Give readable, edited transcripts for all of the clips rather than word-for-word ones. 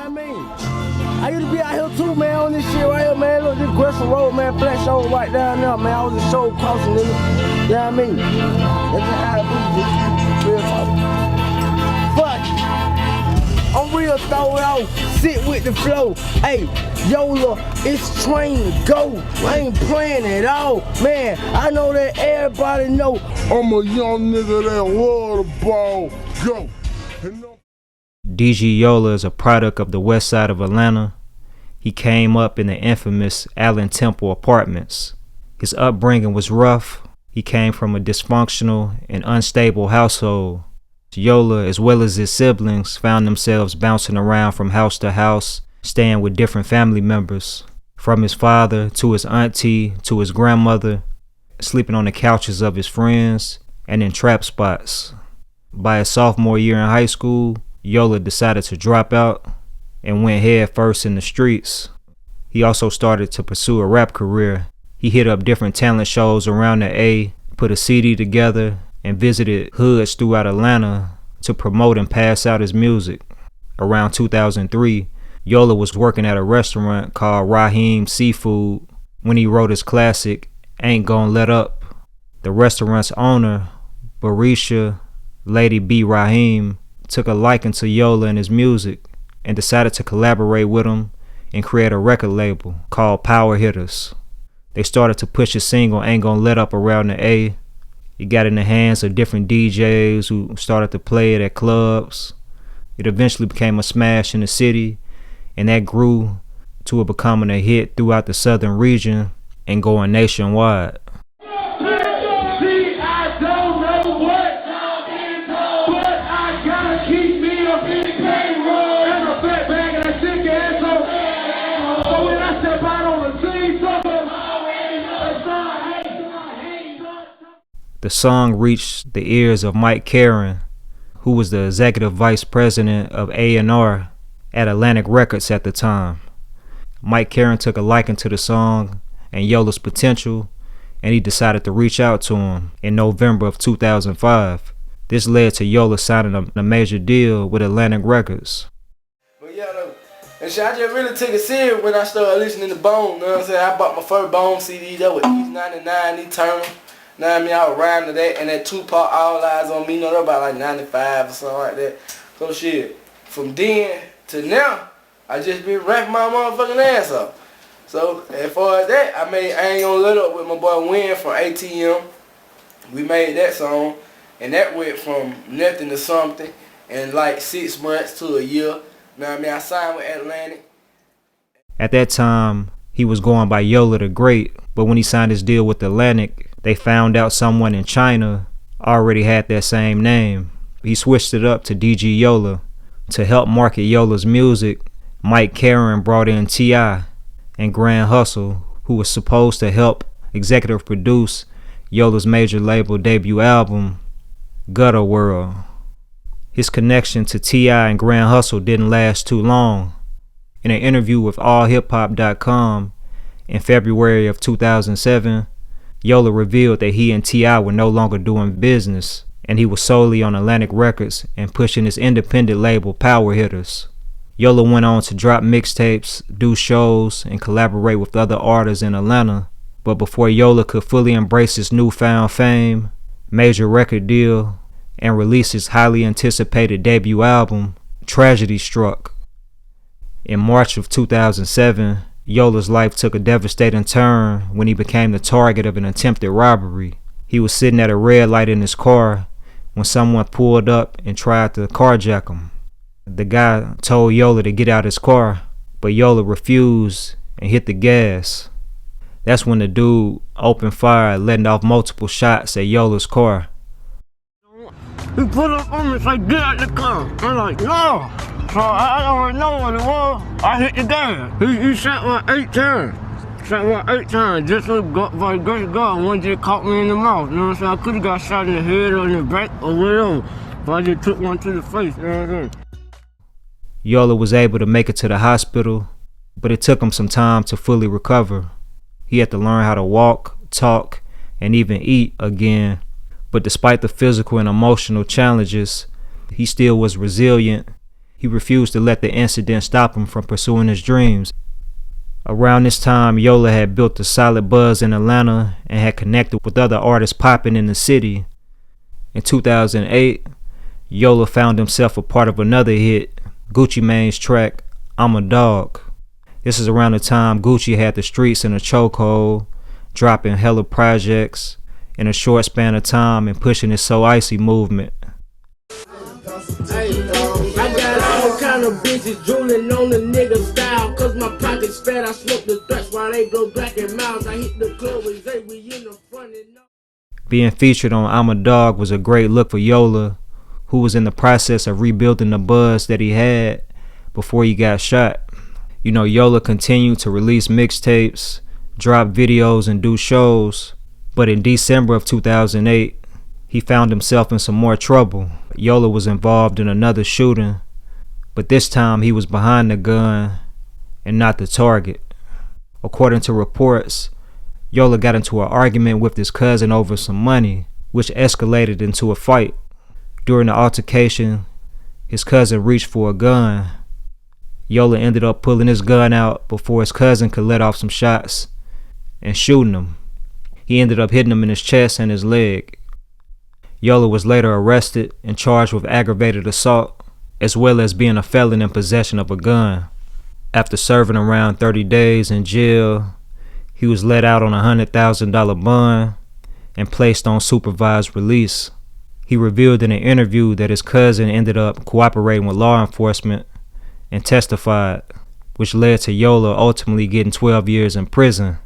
what I mean? I used to be out here too, man, on this shit right here, man. Look, this Gresham Road, man, flash over right down there, man. I was a show crossing, nigga. You know what I mean? That's just how I do, real talk. But I'm real throw it off, sit with the flow. Hey, Yola, it's train to go. I ain't playing at all. Man, I know that everybody know I'm a young nigga that love the ball. Go. DG Yola is a product of the west side of Atlanta. He came up in the infamous Allen Temple apartments. His upbringing was rough. He came from a dysfunctional and unstable household. Yola, as well as his siblings, found themselves bouncing around from house to house, staying with different family members, from his father to his auntie to his grandmother, sleeping on the couches of his friends and in trap spots. By his sophomore year in high school, Yola decided to drop out and went head first in the streets. He also started to pursue a rap career. He hit up different talent shows around the A, put a CD together, and visited hoods throughout Atlanta to promote and pass out his music. Around 2003, Yola was working at a restaurant called Raheem Seafood when he wrote his classic, Ain't Gon' Let Up. The restaurant's owner, Barisha Lady B. Raheem, took a liking to Yola and his music and decided to collaborate with him and create a record label called Power Hitters. They started to push his single Ain't Gon' Let Up around the A. It got in the hands of different DJs who started to play it at clubs. It eventually became a smash in the city, and that grew to it becoming a hit throughout the southern region and going nationwide. The song reached the ears of Mike Caren, who was the executive vice president of A&R at Atlantic Records at the time. Mike Caren took a liking to the song and Yola's potential, and he decided to reach out to him in November of 2005. This led to Yola signing a major deal with Atlantic Records. But yeah, though, and shit, I just really took it serious when I started listening to Bone. You know what I'm saying? I bought my first Bone CD, that was East 99, Eternal. Know what I mean? I was rhyming to that, and that Tupac All Eyes on Me, you know, that about like 95 or something like that. So shit, from then to now, I just been rapping my motherfucking ass off. So as far as that, I Ain't Gon' Let Up with my boy Win from ATM. We made that song, and that went from nothing to something in like 6 months to a year. Know what I mean? I signed with Atlantic. At that time, he was going by Yola the Great, but when he signed his deal with Atlantic, they found out someone in China already had that same name. He switched it up to DG Yola. To help market Yola's music, Mike Caren brought in T.I. and Grand Hustle, who was supposed to help executive produce Yola's major label debut album, Gutter World. His connection to T.I. and Grand Hustle didn't last too long. In an interview with allhiphop.com in February of 2007, Yola revealed that he and T.I. were no longer doing business, and he was solely on Atlantic Records and pushing his independent label Power Hitters. Yola went on to drop mixtapes, do shows, and collaborate with other artists in Atlanta, but before Yola could fully embrace his newfound fame, major record deal, and release his highly anticipated debut album, tragedy struck. In March of 2007, Yola's life took a devastating turn when he became the target of an attempted robbery. He was sitting at a red light in his car when someone pulled up and tried to carjack him. The guy told Yola to get out his car, but Yola refused and hit the gas. That's when the dude opened fire, letting off multiple shots at Yola's car. He put up on me, like, get out the car. I'm like, no. So I already know what it was. I hit the gas. He shot like 8 times. Shot like 8 times. Just so by the grace of God, one just caught me in the mouth. You know what I'm saying? I could have got shot in the head or in the back or whatever. But I just took one to the face. You know what I'm saying? Yola was able to make it to the hospital, but it took him some time to fully recover. He had to learn how to walk, talk, and even eat again. But despite the physical and emotional challenges, he still was resilient, He refused to let the incident stop him from pursuing his dreams. Around this time, Yola had built a solid buzz in Atlanta and had connected with other artists popping in the city. In 2008, Yola found himself a part of another hit, Gucci Mane's track, I'm a Dog. This is around the time Gucci had the streets in a chokehold, dropping hella projects in a short span of time and pushing his So Icy movement. Hey, I got all kind of bitches drooling on the nigga style. Cause my pockets fat, I smoke the threats while they blow black and miles. I hit the club with Zay, we in the front and up. Being featured on I'm a Dog was a great look for Yola, who was in the process of rebuilding the buzz that he had before he got shot. You know, Yola continued to release mixtapes, drop videos, and do shows. But in December of 2008, he found himself in some more trouble. Yola was involved in another shooting, but this time he was behind the gun and not the target. According to reports, Yola got into an argument with his cousin over some money, which escalated into a fight. During the altercation, his cousin reached for a gun. Yola ended up pulling his gun out before his cousin could let off some shots and shooting him. He ended up hitting him in his chest and his leg. Yola was later arrested and charged with aggravated assault, as well as being a felon in possession of a gun. After serving around 30 days in jail, he was let out on a $100,000 bond and placed on supervised release. He revealed in an interview that his cousin ended up cooperating with law enforcement and testified, which led to Yola ultimately getting 12 years in prison.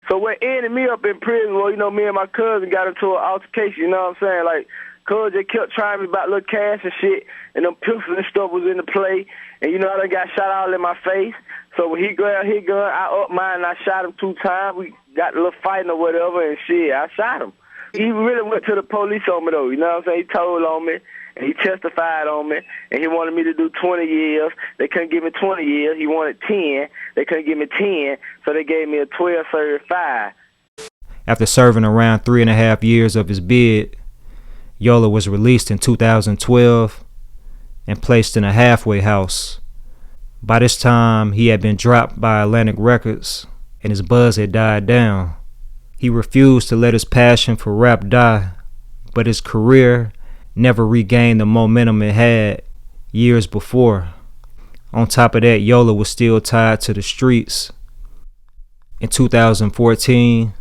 So what ended me up in prison, well, you know, me and my cousin got into an altercation, you know what I'm saying? Like, cuz they kept trying me about little cash and shit, and them pistols and stuff was in the play, and you know, I done got shot all in my face. So when he grabbed his gun, I upped mine and I shot him 2 times. We got a little fighting or whatever, and shit, I shot him. He really went to the police on me, though, you know what I'm saying? He told on me, and he testified on me, and he wanted me to do 20 years. They couldn't give me 20 years. He wanted 10. They couldn't give me 10, so they gave me a 12 served 5. After serving around 3.5 years of his bid, Yola was released in 2012 and placed in a halfway house. By this time, he had been dropped by Atlantic Records, and his buzz had died down. He refused to let his passion for rap die, but his career never regained the momentum it had years before. On top of that, Yola was still tied to the streets. In 2014,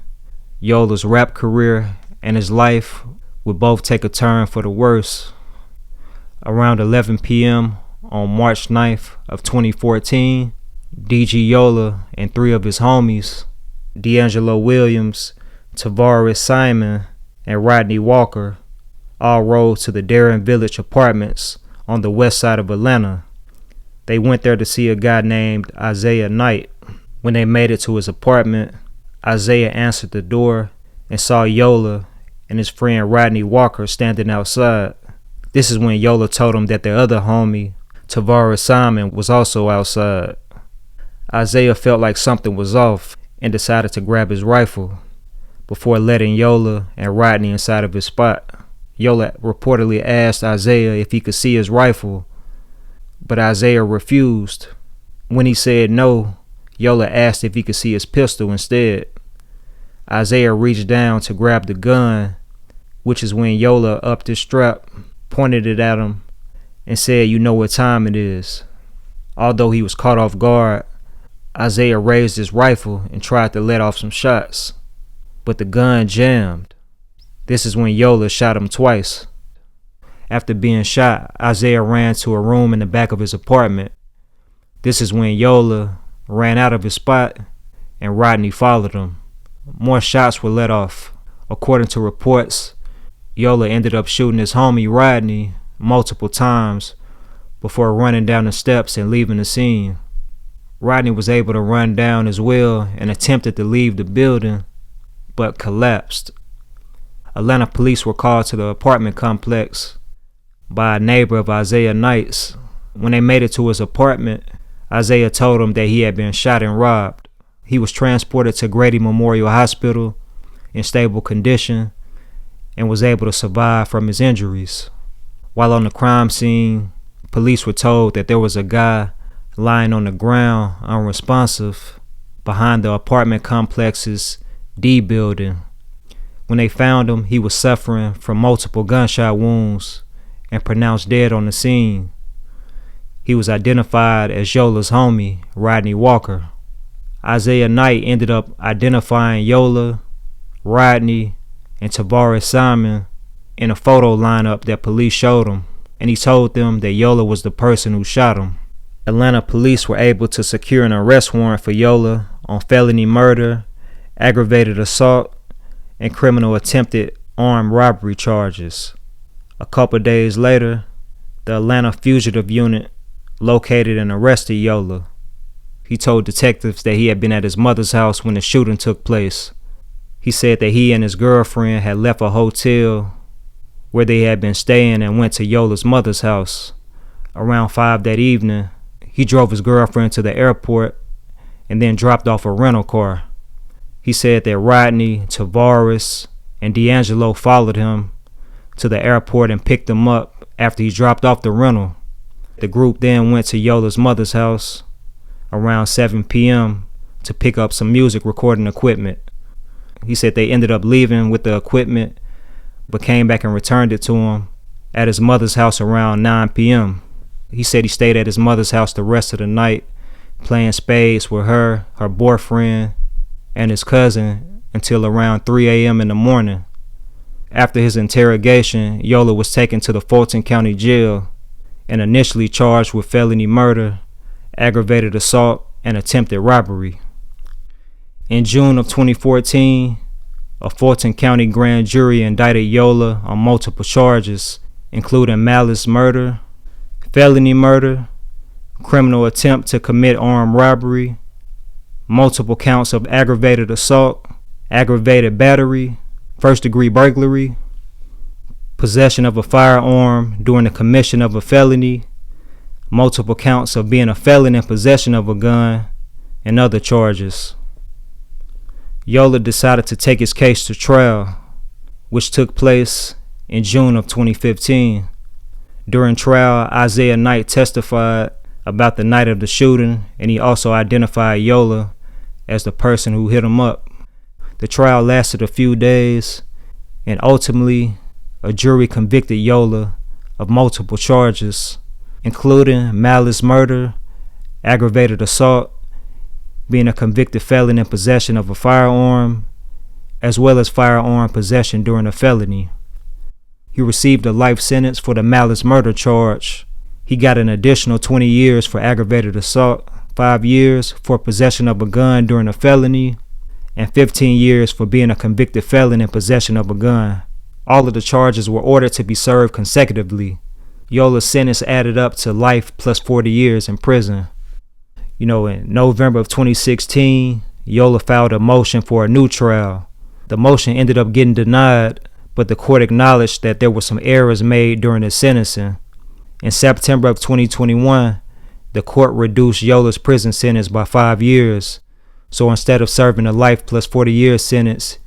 Yola's rap career and his life would both take a turn for the worse. Around 11 p.m. on March 9th of 2014, DG Yola and 3 of his homies, D'Angelo Williams, Tavares Simon, and Rodney Walker, all rode to the Darren Village Apartments on the west side of Atlanta. They went there to see a guy named Isaiah Knight. When they made it to his apartment, Isaiah answered the door and saw Yola and his friend Rodney Walker standing outside. This is when Yola told him that their other homie, Tavares Simon, was also outside. Isaiah felt like something was off and decided to grab his rifle before letting Yola and Rodney inside of his spot. Yola reportedly asked Isaiah if he could see his rifle, but Isaiah refused. When he said no, Yola asked if he could see his pistol instead. Isaiah reached down to grab the gun, which is when Yola upped his strap, pointed it at him, and said, "You know what time it is." Although he was caught off guard, Isaiah raised his rifle and tried to let off some shots, but the gun jammed. This is when Yola shot him twice. After being shot, Isaiah ran to a room in the back of his apartment. This is when Yola ran out of his spot and Rodney followed him. More shots were let off. According to reports, Yola ended up shooting his homie Rodney multiple times before running down the steps and leaving the scene. Rodney was able to run down as well and attempted to leave the building, but collapsed. Atlanta police were called to the apartment complex by a neighbor of Isaiah Knight's. When they made it to his apartment, Isaiah told him that he had been shot and robbed. He was transported to Grady Memorial Hospital in stable condition and was able to survive from his injuries. While on the crime scene, police were told that there was a guy lying on the ground, unresponsive, behind the apartment complex's D building. When they found him, he was suffering from multiple gunshot wounds and pronounced dead on the scene. He was identified as Yola's homie, Rodney Walker. Isaiah Knight ended up identifying Yola, Rodney, and Tavares Simon in a photo lineup that police showed him, and he told them that Yola was the person who shot him. Atlanta police were able to secure an arrest warrant for Yola on felony murder, aggravated assault, and criminal attempted armed robbery charges. A couple days later, the Atlanta Fugitive Unit located and arrested Yola. He told detectives that he had been at his mother's house when the shooting took place. He said that he and his girlfriend had left a hotel where they had been staying and went to Yola's mother's house. Around 5 that evening, he drove his girlfriend to the airport and then dropped off a rental car. He said that Rodney, Tavares, and D'Angelo followed him to the airport and picked him up after he dropped off the rental. The group then went to Yola's mother's house around 7 p.m. to pick up some music recording equipment. He said they ended up leaving with the equipment, but came back and returned it to him at his mother's house around 9 p.m. He said he stayed at his mother's house the rest of the night, playing spades with her boyfriend, and his cousin until around 3 a.m. in the morning. After his interrogation, Yola was taken to the Fulton County Jail and initially charged with felony murder, aggravated assault, and attempted robbery. In June of 2014, a Fulton County grand jury indicted Yola on multiple charges, including malice murder, felony murder, criminal attempt to commit armed robbery, multiple counts of aggravated assault, aggravated battery, first-degree burglary, possession of a firearm during the commission of a felony, multiple counts of being a felon in possession of a gun, and other charges. Yola decided to take his case to trial, which took place in June of 2015. During trial, Isaiah Knight testified about the night of the shooting, and he also identified Yola as the person who hit him up. The trial lasted a few days, and ultimately, a jury convicted Yola of multiple charges, including malice murder, aggravated assault, being a convicted felon in possession of a firearm, as well as firearm possession during a felony. He received a life sentence for the malice murder charge. He got an additional 20 years for aggravated assault, 5 years for possession of a gun during a felony, and 15 years for being a convicted felon in possession of a gun. All of the charges were ordered to be served consecutively. Yola's sentence added up to life plus 40 years in prison. In November of 2016, Yola filed a motion for a new trial. The motion ended up getting denied, but the court acknowledged that there were some errors made during his sentencing. In September of 2021, the court reduced Yola's prison sentence by 5 years. So instead of serving a life plus 40 years sentence,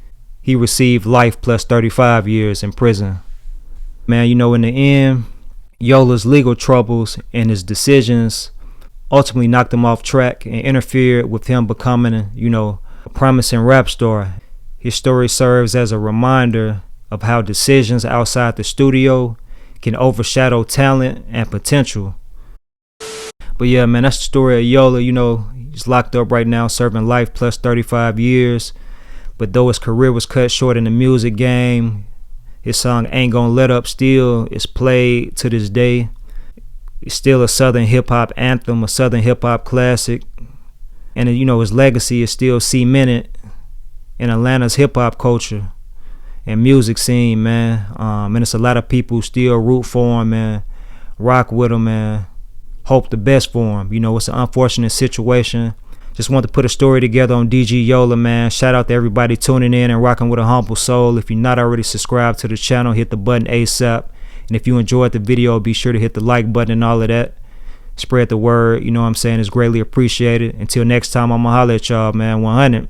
he received life plus 35 years in prison. Man, in the end, Yola's legal troubles and his decisions ultimately knocked him off track and interfered with him becoming, a promising rap star. His story serves as a reminder of how decisions outside the studio can overshadow talent and potential. But yeah, man, that's the story of Yola. He's locked up right now, serving life plus 35 years. But though his career was cut short in the music game, his song Ain't Gonna Let Up still is played to this day. It's still a Southern hip-hop anthem, a Southern hip-hop classic. And, his legacy is still cemented in Atlanta's hip-hop culture and music scene, man. And it's a lot of people who still root for him, man, rock with him, man, hope the best for him. It's an unfortunate situation. Just wanted to put a story together on DG Yola, man. Shout out to everybody tuning in and rocking with AHumbleSoul. If you're not already subscribed to the channel, hit the button ASAP. And if you enjoyed the video, be sure to hit the like button and all of that. Spread the word, it's greatly appreciated. Until next time, I'ma holler at y'all, man. 100.